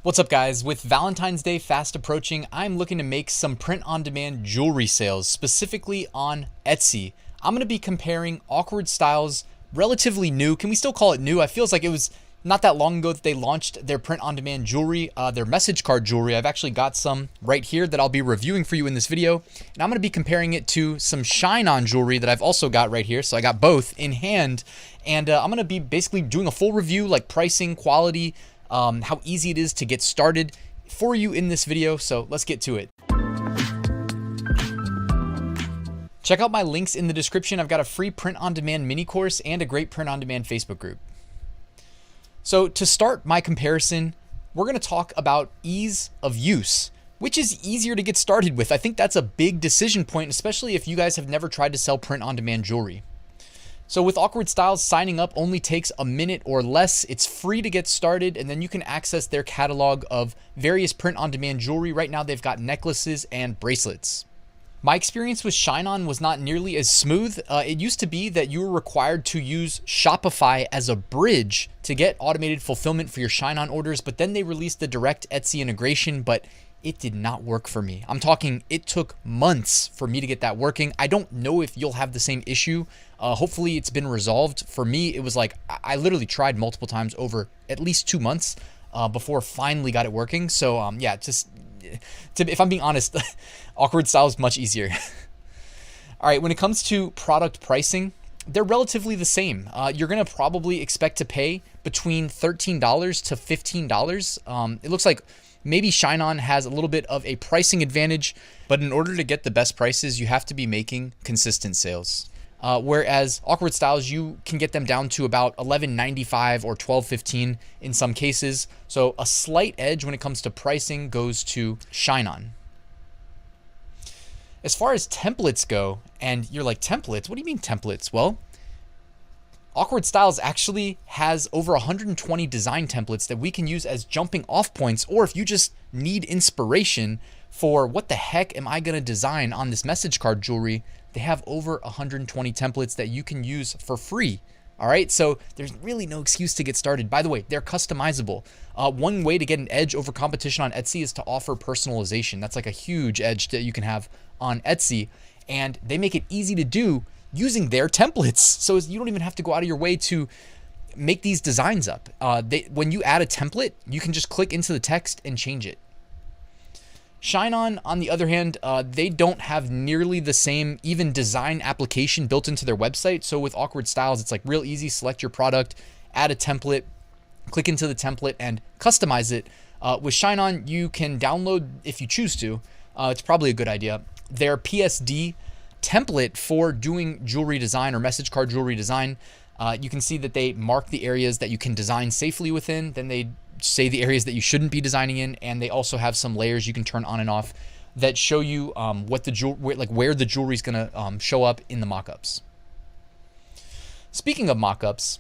What's up, guys? With Valentine's Day fast approaching, I'm looking to make some print-on-demand jewelry sales, specifically on Etsy. I'm going to be comparing Awkward Styles, relatively new. Can we still call it new? It feels like it was not that long ago that they launched their print-on-demand jewelry, their message card jewelry. I've actually got some right here that I'll be reviewing for you in this video. And I'm going to be comparing it to some ShineOn jewelry that I've also got right here. So I got both in hand. And I'm going to be basically doing a full review, like pricing, quality, how easy it is to get started for you in this video. So let's get to it. Check out my links in the description. I've got a free print-on-demand mini course and a great print-on-demand Facebook group. So to start my comparison, we're going to talk about ease of use, which is easier to get started with. I think that's a big decision point, especially if you guys have never tried to sell print-on-demand jewelry. So with Awkward Styles, signing up only takes a minute or less. It's free to get started, and then you can access their catalog of various print-on-demand jewelry. Right now, they've got necklaces and bracelets. My experience with ShineOn was not nearly as smooth. It used to be that you were required to use Shopify as a bridge to get automated fulfillment for your ShineOn orders, but then they released the direct Etsy integration, but it did not work for me. I'm talking, it took months for me to get that working. I don't know if you'll have the same issue. Hopefully it's been resolved. For me, it was like, I literally tried multiple times over at least 2 months before finally got it working. So yeah, if I'm being honest, Awkward Style is much easier. All right, when it comes to product pricing, they're relatively the same. You're gonna probably expect to pay between $13 to $15. It looks like maybe ShineOn has a little bit of a pricing advantage, but in order to get the best prices, you have to be making consistent sales. Whereas Awkward Styles, you can get them down to about $11.95 or $12.15 in some cases. So a slight edge when it comes to pricing goes to ShineOn. As far as templates go, and you're like, templates? What do you mean templates? Well, Awkward Styles actually has over 120 design templates that we can use as jumping off points, or if you just need inspiration for what the heck am I gonna design on this message card jewelry, they have over 120 templates that you can use for free. All right, so there's really no excuse to get started. By the way, they're customizable. One way to get an edge over competition on Etsy is to offer personalization. That's like a huge edge that you can have on Etsy, and they make it easy to do using their templates. So you don't even have to go out of your way to make these designs up. When you add a template, you can just click into the text and change it. ShineOn, on the other hand, they don't have nearly the same even design application built into their website. So with Awkward Styles, it's like real easy. Select your product, add a template, click into the template and customize it. With ShineOn, you can download, if you choose to, it's probably a good idea, their PSD template for doing jewelry design or message card jewelry design. You can see that they mark the areas that you can design safely within. Then they say the areas that you shouldn't be designing in, and they also have some layers you can turn on and off that show you what the where the jewelry is gonna show up in the mockups. Speaking of mockups,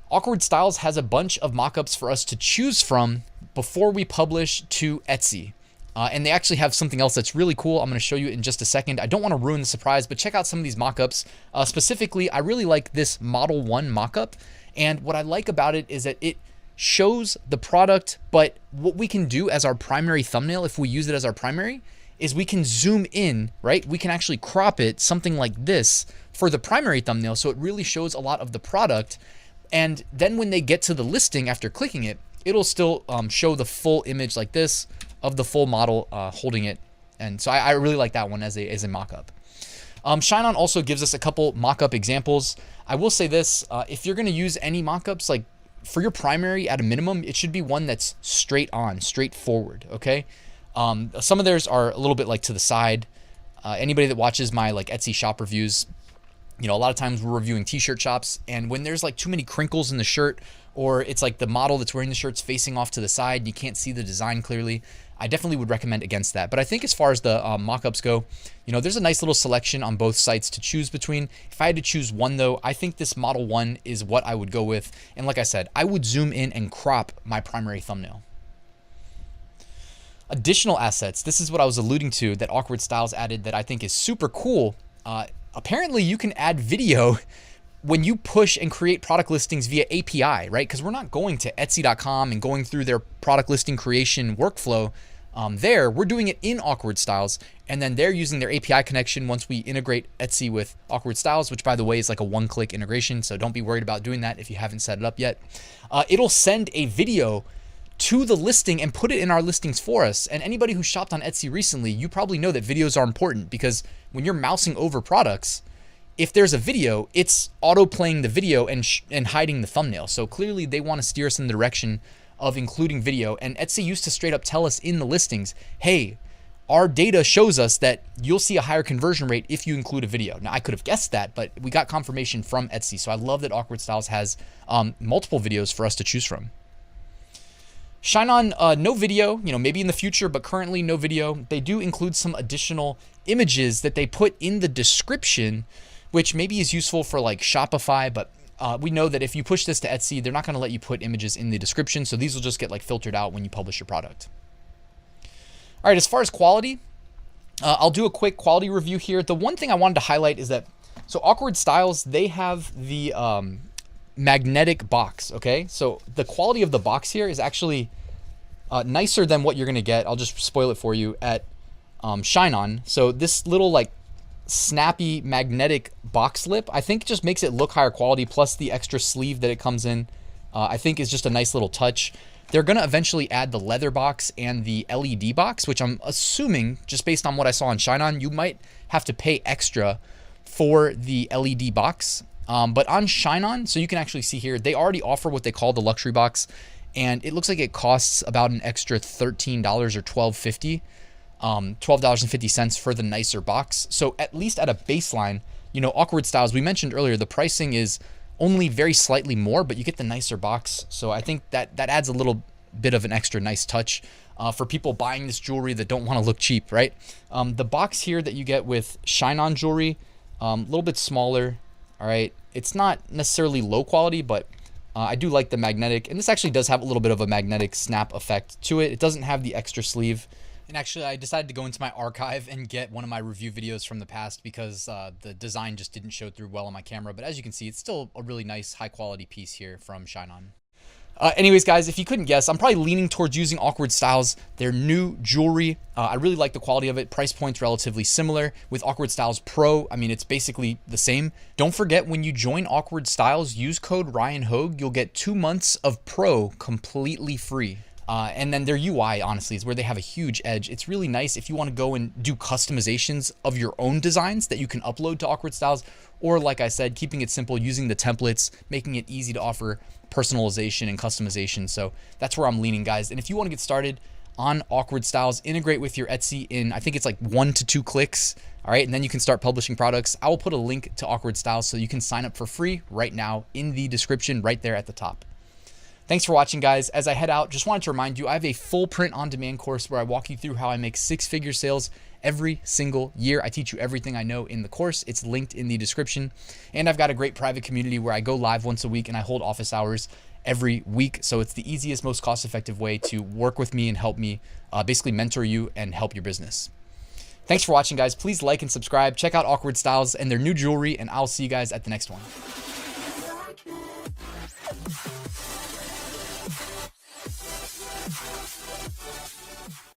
Awkward Styles has a bunch of mockups for us to choose from before we publish to Etsy. And they actually have something else that's really cool. I'm going to show you in just a second. I don't want to ruin the surprise, but check out some of these mockups. Specifically, I really like this Model 1 mockup. And what I like about it is that it shows the product, but what we can do as our primary thumbnail, if we use it as our primary, is we can zoom in, right? We can actually crop it, something like this, for the primary thumbnail. So it really shows a lot of the product. And then when they get to the listing after clicking it, it'll still show the full image like this of the full model holding it. And so I really like that one as a mock-up. ShineOn also gives us a couple mock-up examples. I will say this, if you're gonna use any mock-ups, like for your primary at a minimum, it should be one that's straight on, straightforward, okay? Some of theirs are a little bit like to the side. Anybody that watches my like Etsy shop reviews, you know, a lot of times we're reviewing t-shirt shops, and when there's like too many crinkles in the shirt, or it's like the model that's wearing the shirt's facing off to the side, you can't see the design clearly, I definitely would recommend against that. But I think as far as the mockups go, you know, there's a nice little selection on both sites to choose between. If I had to choose one though, I think this Model 1 is what I would go with. And like I said, I would zoom in and crop my primary thumbnail. Additional assets, this is what I was alluding to that Awkward Styles added that I think is super cool. Apparently you can add video when you push and create product listings via API, right? Because we're not going to Etsy.com and going through their product listing creation workflow there. We're doing it in Awkward Styles, and then they're using their API connection once we integrate Etsy with Awkward Styles, which by the way is like a one-click integration, so don't be worried about doing that if you haven't set it up yet. It'll send a video to the listing and put it in our listings for us. And anybody who shopped on Etsy recently, you probably know that videos are important, because when you're mousing over products, if there's a video, it's auto playing the video and hiding the thumbnail. So clearly they want to steer us in the direction of including video. And Etsy used to straight up tell us in the listings, hey, our data shows us that you'll see a higher conversion rate if you include a video. Now I could have guessed that, but we got confirmation from Etsy. So I love that Awkward Styles has multiple videos for us to choose from. ShineOn, no video, maybe in the future, but currently no video. They do include some additional images that they put in the description, which maybe is useful for like Shopify, but we know that if you push this to Etsy, they're not going to let you put images in the description. So these will just get like filtered out when you publish your product. All right, as far as quality, I'll do a quick quality review here. The one thing I wanted to highlight is that, so Awkward Styles, they have the magnetic box, okay? So the quality of the box here is actually nicer than what you're going to get. I'll just spoil it for you at ShineOn. So this little like snappy magnetic box lip, I think just makes it look higher quality, plus the extra sleeve that it comes in, I think is just a nice little touch. They're going to eventually add the leather box and the LED box, which I'm assuming, just based on what I saw on ShineOn, you might have to pay extra for the LED box. But on ShineOn, so you can actually see here, they already offer what they call the luxury box, and it looks like it costs about an extra $13 or $12.50. $12.50 for the nicer box. So at least at a baseline, Awkward Styles, we mentioned earlier, the pricing is only very slightly more, but you get the nicer box. So I think that adds a little bit of an extra nice touch for people buying this jewelry that don't want to look cheap, right? The box here that you get with ShineOn jewelry, a little bit smaller, all right? It's not necessarily low quality, but I do like the magnetic, and this actually does have a little bit of a magnetic snap effect to it. It doesn't have the extra sleeve. And actually, I decided to go into my archive and get one of my review videos from the past because the design just didn't show through well on my camera. But as you can see, it's still a really nice, high-quality piece here from ShineOn. Anyways, guys, if you couldn't guess, I'm probably leaning towards using Awkward Styles, their new jewelry. I really like the quality of it. Price point's relatively similar. With Awkward Styles Pro, I mean, it's basically the same. Don't forget, when you join Awkward Styles, use code RyanHogue. You'll get 2 months of Pro completely free. And then their UI, honestly, is where they have a huge edge. It's really nice if you want to go and do customizations of your own designs that you can upload to Awkward Styles, or like I said, keeping it simple, using the templates, making it easy to offer personalization and customization. So that's where I'm leaning, guys. And if you want to get started on Awkward Styles, integrate with your Etsy in, I think it's like 1 to 2 clicks. All right, and then you can start publishing products. I will put a link to Awkward Styles so you can sign up for free right now in the description right there at the top. Thanks for watching, guys. As I head out, just wanted to remind you, I have a full print-on-demand course where I walk you through how I make 6-figure sales every single year. I teach you everything I know in the course. It's linked in the description. And I've got a great private community where I go live once a week and I hold office hours every week. So it's the easiest, most cost-effective way to work with me and help me basically mentor you and help your business. Thanks for watching, guys. Please like and subscribe. Check out Awkward Styles and their new jewelry, and I'll see you guys at the next one.